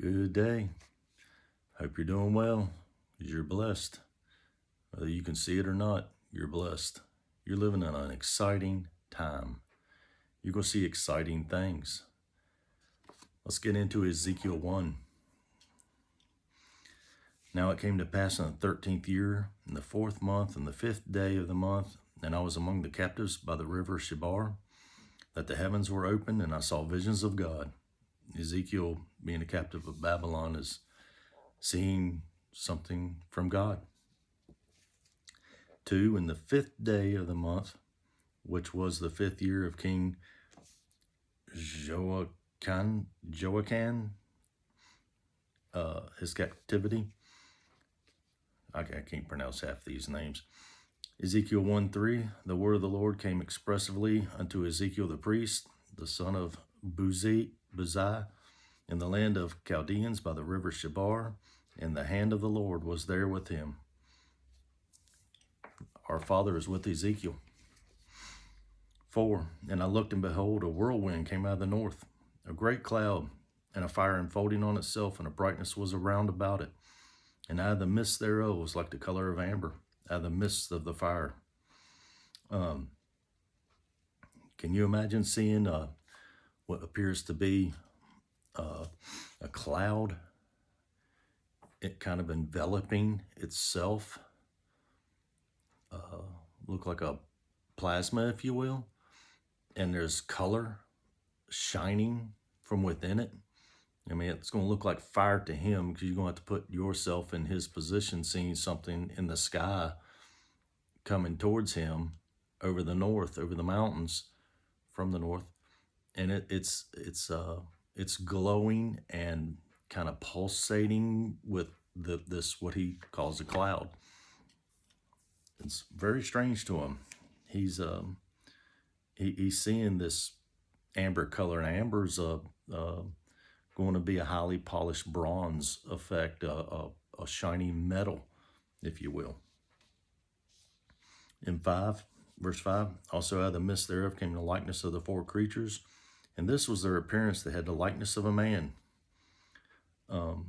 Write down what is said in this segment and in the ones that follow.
Good day. Hope you're doing well, because you're blessed. Whether you can see it or not, you're blessed. You're living in an exciting time. You're going to see exciting things. Let's get into Ezekiel 1. Now it came to pass in the 13th year, in the 4th month, and the 5th day of the month, and I was among the captives by the river Shebar, that the heavens were opened, and I saw visions of God. Ezekiel, being a captive of Babylon, is seeing something from God. 2, in the 5th day of the month, which was the 5th year of King Joachim, his captivity. I can't pronounce half these names. Ezekiel 1:3, the word of the Lord came expressively unto Ezekiel the priest, the son of Buzi, in the land of Chaldeans by the river Shebar, and the hand of the Lord was there with him. Our Father is with Ezekiel. 4, and I looked, and behold, a whirlwind came out of the north, a great cloud, and a fire enfolding on itself, and a brightness was around about it. And out of the midst thereof was like the color of amber, out of the midst of the fire. Can you imagine seeing what appears to be a cloud, it kind of enveloping itself, look like a plasma, if you will, and there's color shining from within it? I mean, it's going to look like fire to him, because you're going to have to put yourself in his position, seeing something in the sky coming towards him over the north, over the mountains from the north, and it's glowing and kind of pulsating with this what he calls a cloud. It's very strange to him. He's seeing this amber color, and amber's going to be a highly polished bronze effect, a shiny metal, if you will. In 5, verse 5, also out of the midst thereof came the likeness of the 4 creatures, and this was their appearance. They had the likeness of a man. We'll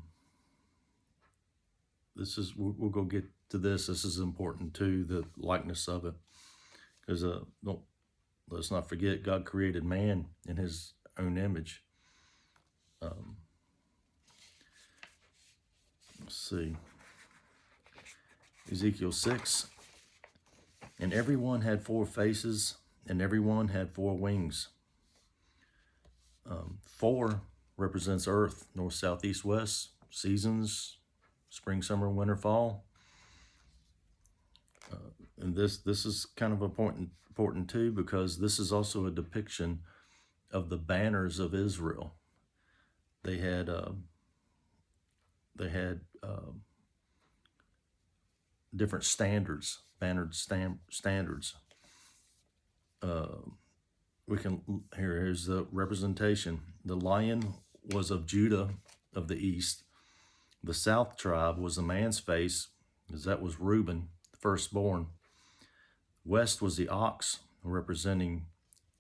go get to this. This is important too, the likeness of it, because let's not forget, God created man in his own image. Let's see, Ezekiel 6, and everyone had 4 faces, and everyone had 4 wings. 4 represents earth, north, south, east, west, seasons, spring, summer, winter, fall. And this is kind of important too, because this is also a depiction of the banners of Israel. They had different standards, bannered standards. Here's the representation. The lion was of Judah of the east. The south tribe was a man's face, because that was Reuben, the firstborn. West was the ox, representing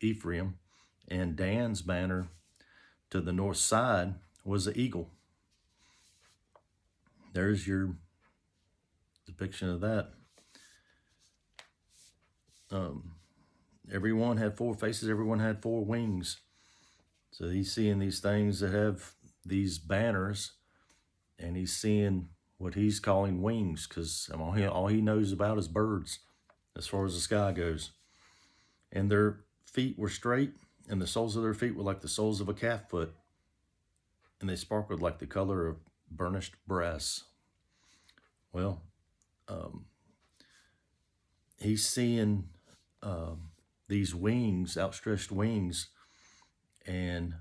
Ephraim, and Dan's banner to the north side was the eagle. There's your depiction of that. Everyone had 4 faces, everyone had 4 wings. So he's seeing these things that have these banners, and he's seeing what he's calling wings, because all he knows about is birds as far as the sky goes. And their feet were straight, and the soles of their feet were like the soles of a calf foot, and they sparkled like the color of burnished brass. Well, he's seeing these wings, outstretched wings, and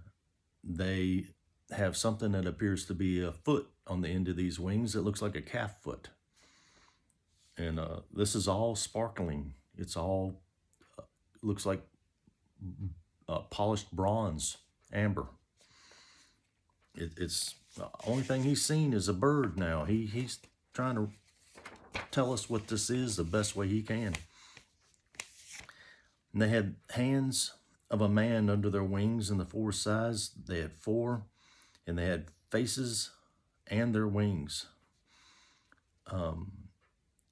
they have something that appears to be a foot on the end of these wings that looks like a calf foot. And this is all sparkling. It's all looks like polished bronze, amber. It's the only thing he's seen is a bird now. He's trying to tell us what this is the best way he can. And they had hands of a man under their wings, and the 4 sides, they had 4, and they had faces and their wings.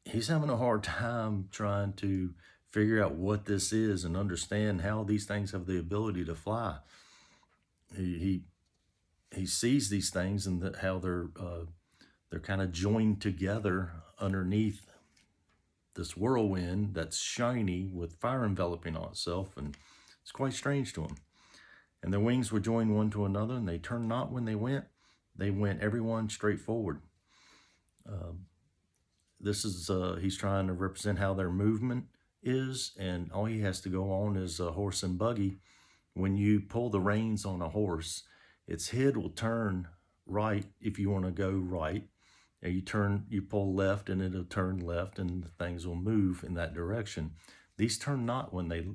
He's having a hard time trying to figure out what this is and understand how these things have the ability to fly. He sees these things and how they're kind of joined together underneath this whirlwind that's shiny with fire enveloping on itself, and it's quite strange to him. And their wings were joined one to another, and they turned not when they went everyone straight forward. This is he's trying to represent how their movement is, and all he has to go on is a horse and buggy. When you pull the reins on a horse, its head will turn right if you want to go right, and you pull left and it'll turn left, and things will move in that direction. These turn not when they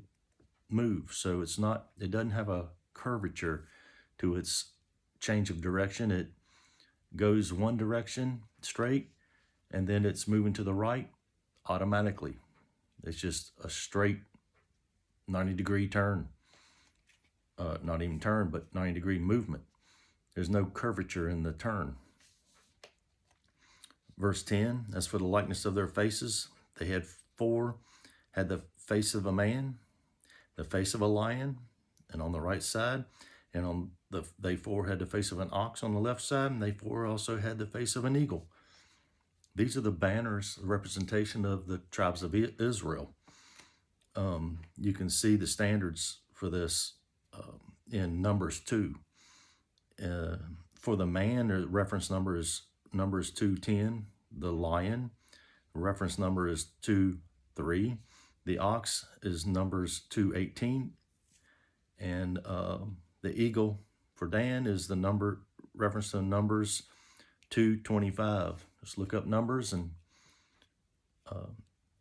move, so it doesn't have a curvature to its change of direction. It goes one direction straight, and then it's moving to the right automatically. It's just a straight 90-degree turn. Not even turn, but 90-degree movement. There's no curvature in the turn. Verse 10, as for the likeness of their faces, they had the face of a man, the face of a lion, and on the right side, and they four had the face of an ox on the left side, and they four also had the face of an eagle. These are the banners, representation of the tribes of Israel. You can see the standards for this in Numbers 2. For the man, the reference number is Numbers 2:10. The lion, the reference number is 2:3. The ox is Numbers 2:18. And the eagle for Dan is the reference to Numbers 2:25. Just look up Numbers and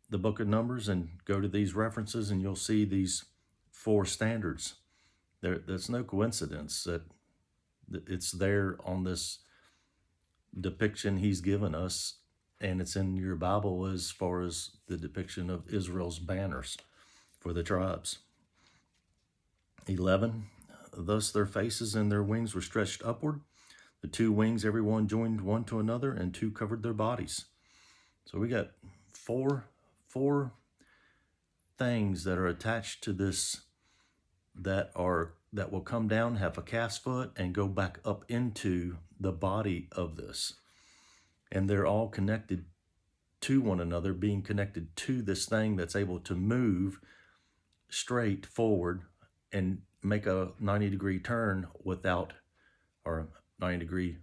the book of Numbers and go to these references, and you'll see these four standards. There's no coincidence that it's there on this depiction he's given us, and it's in your Bible as far as the depiction of Israel's banners for the tribes. 11, thus their faces and their wings were stretched upward. The two wings, every one joined one to another, and two covered their bodies. So we got four things that are attached to this that will come down, have a calf's foot, and go back up into the body of this. And they're all connected to one another, being connected to this thing that's able to move straight forward and make a 90-degree turn or 90-degree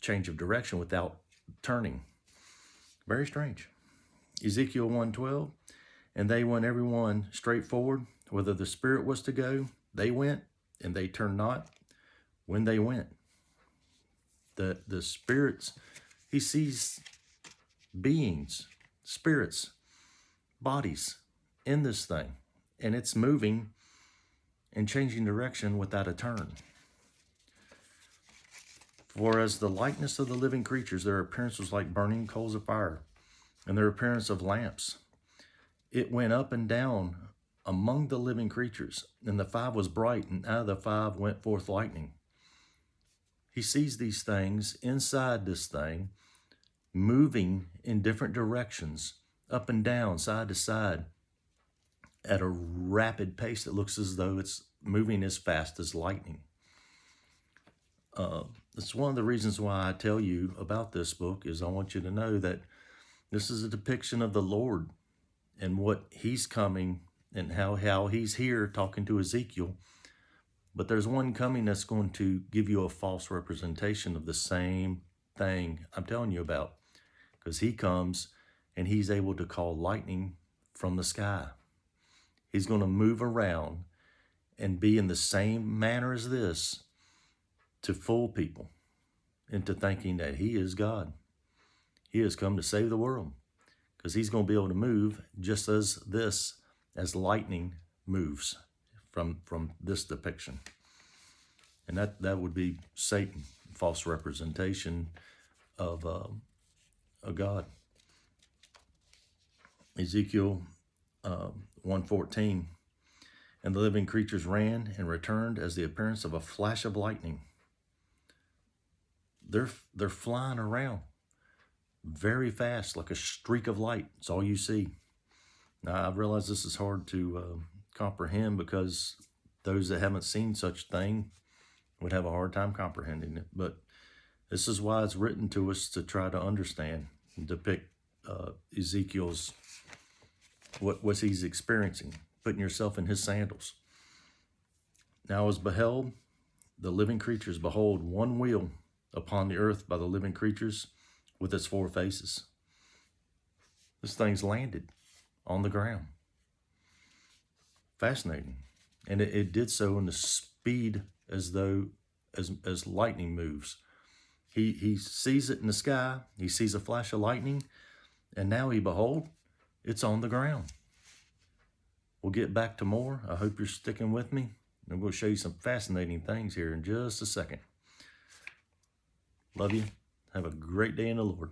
change of direction without turning. Very strange. Ezekiel 1:12, and they went every one straight forward. Whether the spirit was to go, they went, and they turned not when they went. The spirits, he sees beings, spirits, bodies in this thing, and it's moving and changing direction without a turn. For as the likeness of the living creatures, their appearance was like burning coals of fire, and their appearance of lamps. It went up and down among the living creatures, and the five was bright, and out of the five went forth lightning. He sees these things inside this thing, moving in different directions, up and down, side to side, at a rapid pace that looks as though it's moving as fast as lightning. It's one of the reasons why I tell you about this book, is I want you to know that this is a depiction of the Lord and what he's coming and how he's here talking to Ezekiel. But there's one coming that's going to give you a false representation of the same thing I'm telling you about, because he comes and he's able to call lightning from the sky. He's going to move around and be in the same manner as this to fool people into thinking that he is God. He has come to save the world, because he's going to be able to move just as lightning moves from this depiction. And that would be Satan, false representation of a God. Ezekiel 1:14, and the living creatures ran and returned as the appearance of a flash of lightning. they're flying around very fast, like a streak of light. It's all you see. Now, I realize this is hard to comprehend because those that haven't seen such a thing would have a hard time comprehending it. But this is why it's written to us, to try to understand and depict Ezekiel's, what he's experiencing, putting yourself in his sandals. Now as beheld the living creatures, behold, one wheel upon the earth by the living creatures with its four faces. This thing's landed on the ground. Fascinating. And it did so in the speed as lightning moves. He sees it in the sky, he sees a flash of lightning, and now behold, it's on the ground. We'll get back to more. I hope you're sticking with me. I'm going to show you some fascinating things here in just a second. Love you. Have a great day in the Lord.